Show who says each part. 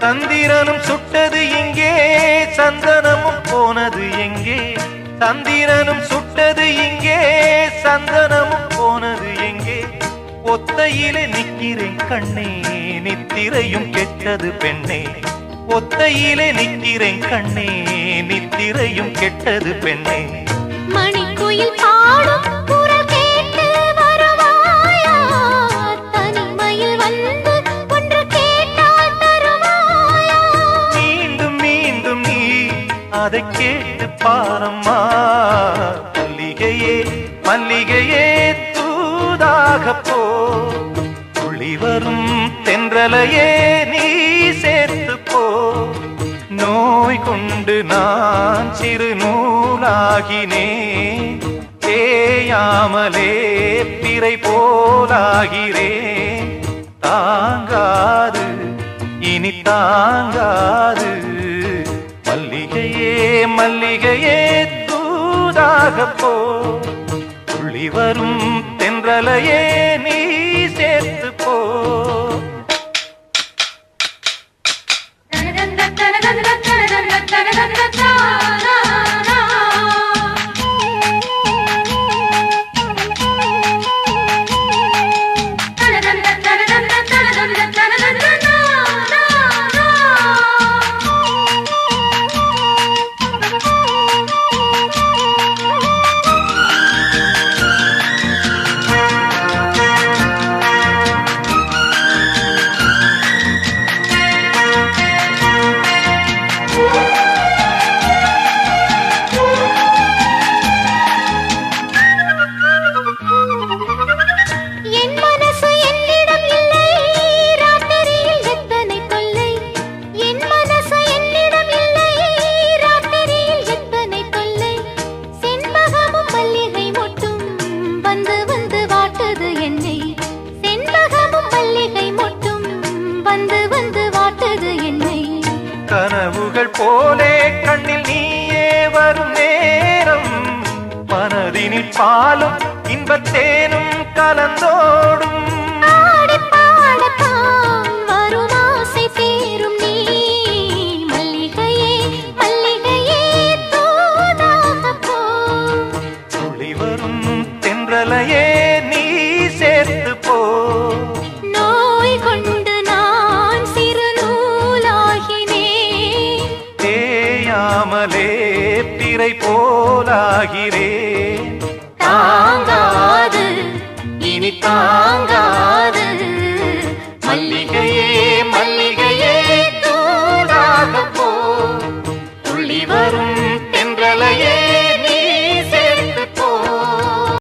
Speaker 1: சந்திரனும் சுட்டது எங்கே, சந்தனமும் போனது எங்கே? சந்திரனும் சுட்டது இங்கே, சந்தனமும் போனது எங்கே? ஒத்தையிலே நிற்கிறேன் கண்ணே, நித்திரையும் கெட்டது பெண்ணே. ஒத்தையிலே நிற்கிறேன் கண்ணே, நித்திரையும் கெட்டது பெண்ணே.
Speaker 2: மணிக்குயில் பாடும் குரல் கேட்டு வருவாயா? தனிமையில் வந்து ஒன்று கேட்டால் தருவாயா?
Speaker 1: மீண்டும் மீண்டும் நீ அதை கேட்டு பாரம்மா. மல்லிகையே மல்லிகையே தூதாக போ, துளி வரும் தென்றலையே நீ சேர்த்து போ. நோய் கொண்டு நான் சிறு நூலாகினேன், தேயாமலே பிறை போலாகிறேன். தாங்காது இனி தாங்காது, மல்லிகையே மல்லிகையே தூதாக போ, துளி வரும் தென்றலையே நீ சேர்த்து போ. கனவுகள் போலே கண்ணில் நீயே வரும் நேரம், மனதினில் பாலும் இன்பத்தேனும் கலந்தோடும். துளி வரும் தென்றலையே நீ சேர்த்து போ.
Speaker 2: நோய் கொண்டு நான் சிறு நூலாகினேன்,
Speaker 1: தேயாமலே பிறை போலாகிறேன்.
Speaker 2: தாங்காது
Speaker 1: இனி தாங்காது, மல்லிகையே